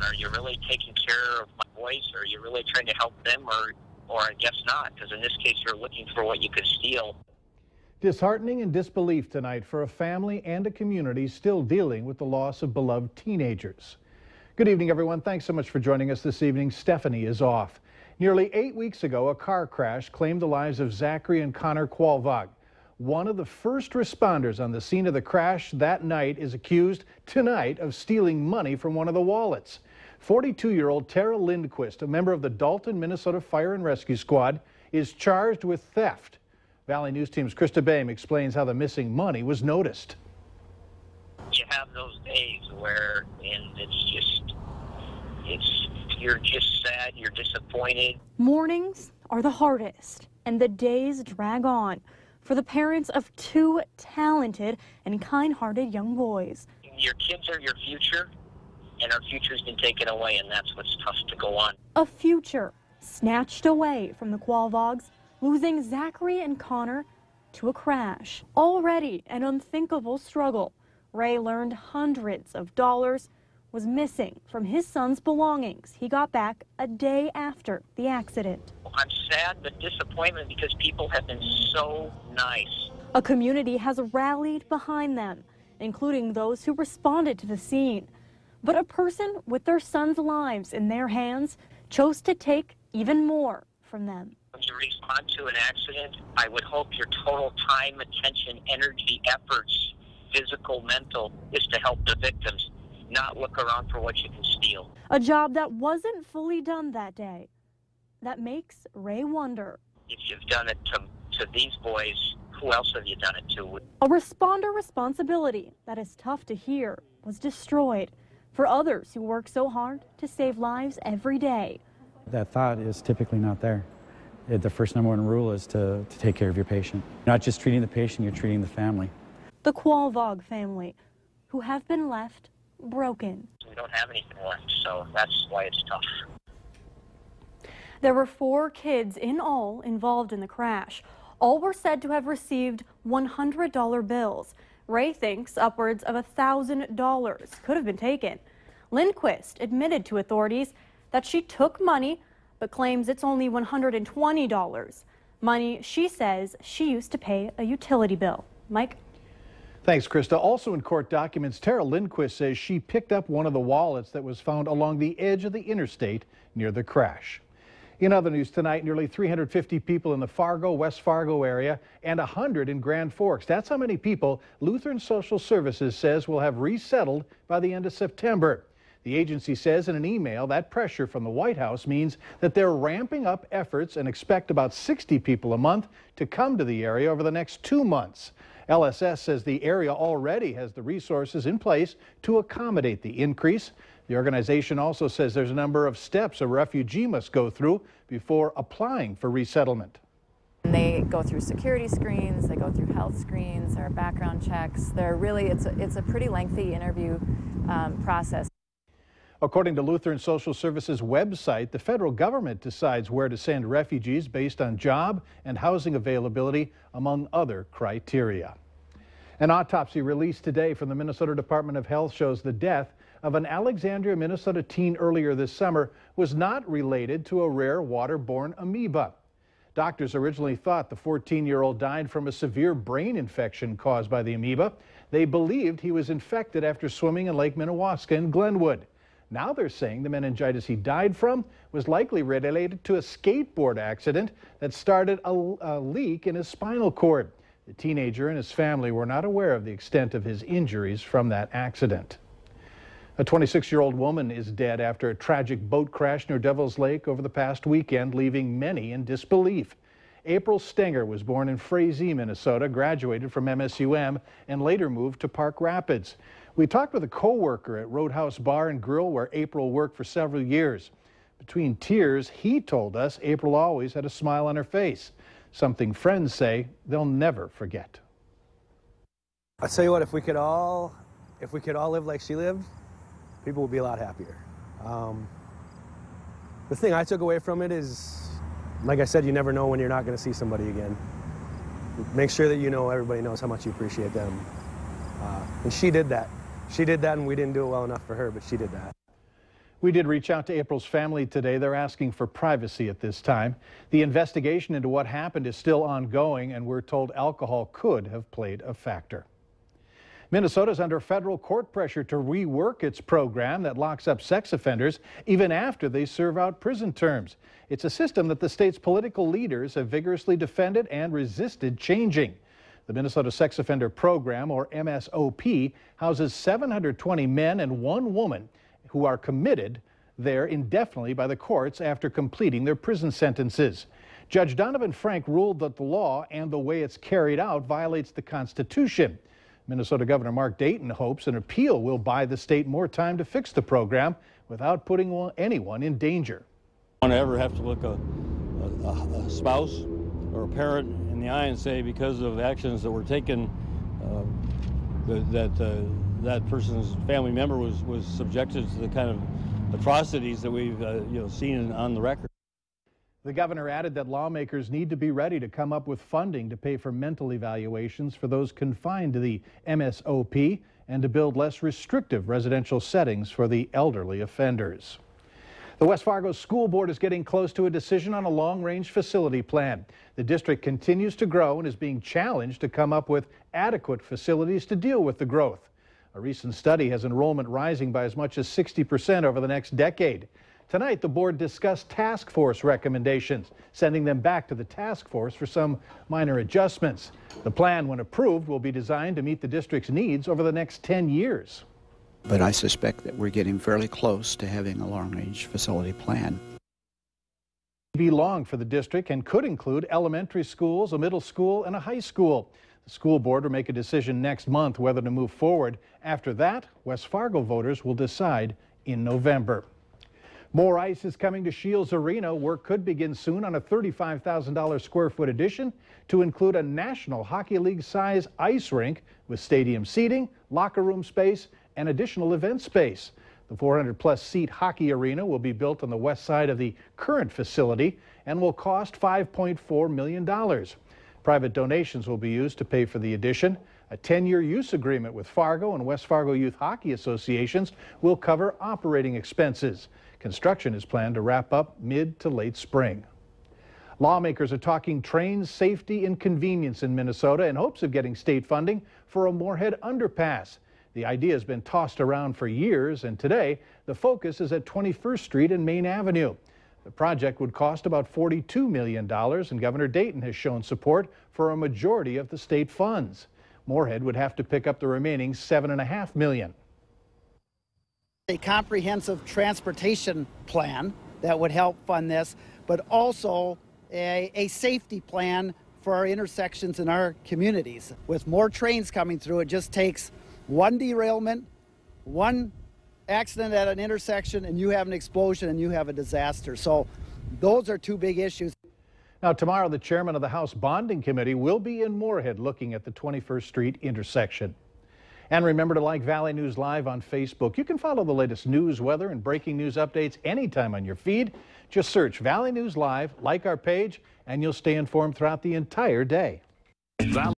Are you really taking care of my boys? Or are you really trying to help them? Or I guess not, because in this case, you're looking for what you could steal. Disheartening and disbelief tonight for a family and a community still dealing with the loss of beloved teenagers. Good evening, everyone. Thanks so much for joining us this evening. Stephanie is off. Nearly 8 weeks ago, a car crash claimed the lives of Zachary and Connor Qualvog. One of the first responders on the scene of the crash that night is accused tonight of stealing money from one of the wallets. 42-year-old Tara Lindquist, a member of the Dalton, Minnesota Fire and Rescue Squad, is charged with theft. Valley News Team's Krista Boehm explains how the missing money was noticed. You have those days where, you're just sad, you're disappointed. Mornings are the hardest, and the days drag on for the parents of two talented and kind-hearted young boys. Your kids are your future, and our future's been taken away, and that's what's tough to go on. A future snatched away from the Qualvogs, losing Zachary and Connor to a crash. Already an unthinkable struggle, Ray learned hundreds of dollars was missing from his son's belongings he got back a day after the accident. I'm sad but disappointed because people have been so nice. A community has rallied behind them, including those who responded to the scene. But a person with their son's lives in their hands chose to take even more from them. When you respond to an accident, I would hope your total time, attention, energy, efforts, physical, mental, is to help the victims, not look around for what you can steal. A job that wasn't fully done that day. That makes Ray wonder. If you've done it to these boys, who else have you done it to? A responder responsibility that is tough to hear was destroyed for others who work so hard to save lives every day. That thought is typically not there. The first number one rule is to take care of your patient. You're not just treating the patient, you're treating the family. The Qualvog family, who have been left broken. We don't have anything left, so that's why it's tough. There were 4 kids in all involved in the crash. All were said to have received $100 bills. Ray thinks upwards of $1,000 could have been taken. Lindquist admitted to authorities that she took money, but claims it's only $120. Money she says she used to pay a utility bill. Mike? Thanks, Krista. Also in court documents, Tara Lindquist says she picked up one of the wallets that was found along the edge of the interstate near the crash. In other news tonight, nearly 350 people in the Fargo, West Fargo area and 100 in Grand Forks. That's how many people Lutheran Social Services says will have resettled by the end of September. The agency says in an email that pressure from the White House means that they're ramping up efforts and expect about 60 people a month to come to the area over the next 2 months. LSS says the area already has the resources in place to accommodate the increase. The organization also says there's a number of steps a refugee must go through before applying for resettlement. They go through security screens, they go through health screens, there are background checks. It's a pretty lengthy interview process. According to Lutheran Social Services website, the federal government decides where to send refugees based on job and housing availability, among other criteria. An autopsy released today from the Minnesota Department of Health shows the death of an Alexandria, Minnesota teen earlier this summer was not related to a rare waterborne amoeba. Doctors originally thought the 14-year-old died from a severe brain infection caused by the amoeba. They believed he was infected after swimming in Lake Minnewaska in Glenwood. Now they're saying the meningitis he died from was likely related to a skateboard accident that started a leak in his spinal cord. The teenager and his family were not aware of the extent of his injuries from that accident. A 26-year-old woman is dead after a tragic boat crash near Devil's Lake over the past weekend, leaving many in disbelief. April Stenger was born in Frazee, Minnesota, graduated from MSUM, and later moved to Park Rapids. We talked with a co-worker at Roadhouse Bar and Grill where April worked for several years. Between tears, he told us April always had a smile on her face, something friends say they'll never forget. I tell you what, if we could all live like she lived, people would be a lot happier. The thing I took away from it is, like I said, you never know when you're not going to see somebody again. Make sure that everybody knows how much you appreciate them. And she did that. She did that, and we didn't do it well enough for her, but she did that. We did reach out to April's family today. They're asking for privacy at this time. The investigation into what happened is still ongoing, and we're told alcohol could have played a factor. Minnesota is under federal court pressure to rework its program that locks up sex offenders even after they serve out prison terms. It's a system that the state's political leaders have vigorously defended and resisted changing. The Minnesota Sex Offender Program, or MSOP, houses 720 men and 1 woman who are committed there indefinitely by the courts after completing their prison sentences. Judge Donovan Frank ruled that the law and the way it's carried out violates the Constitution. Minnesota Governor Mark Dayton hopes an appeal will buy the state more time to fix the program without putting anyone in danger. I don't ever have to look a spouse or a parent in the eye and say, because of actions that were taken, that person's family member was subjected to the kind of atrocities that we've seen on the record. The governor added that lawmakers need to be ready to come up with funding to pay for mental evaluations for those confined to the MSOP and to build less restrictive residential settings for the elderly offenders. The West Fargo School Board is getting close to a decision on a long-range facility plan. The district continues to grow and is being challenged to come up with adequate facilities to deal with the growth. A recent study has enrollment rising by as much as 60% over the next decade. Tonight, the board discussed task force recommendations, sending them back to the task force for some minor adjustments. The plan, when approved, will be designed to meet the district's needs over the next 10 years. But I suspect that we're getting fairly close to having a long-range facility plan. Be long for the district and could include elementary schools, a middle school, and a high school. The school board will make a decision next month whether to move forward. After that, West Fargo voters will decide in November. More ice is coming to Shields Arena. Work could begin soon on a $35,000 square foot addition to include a National Hockey League size ice rink with stadium seating, locker room space, and additional event space. The 400-plus seat hockey arena will be built on the west side of the current facility and will cost $5.4 million. Private donations will be used to pay for the addition. A 10-year use agreement with Fargo and West Fargo Youth Hockey Associations will cover operating expenses. Construction is planned to wrap up mid to late spring. Lawmakers are talking train safety and convenience in Minnesota in hopes of getting state funding for a Moorhead underpass. The idea has been tossed around for years, and today the focus is at 21st Street and Main Avenue. The project would cost about $42 million, and Governor Dayton has shown support for a majority of the state funds. Moorhead would have to pick up the remaining $7.5 million. A comprehensive transportation plan that would help fund this, but also a safety plan for our intersections in our communities. With more trains coming through, it just takes one derailment, one accident at an intersection, and you have an explosion and you have a disaster. So those are 2 big issues. Now, tomorrow, the chairman of the House Bonding Committee will be in Moorhead looking at the 21st Street intersection. And remember to like Valley News Live on Facebook. You can follow the latest news, weather, and breaking news updates anytime on your feed. Just search Valley News Live, like our page, and you'll stay informed throughout the entire day.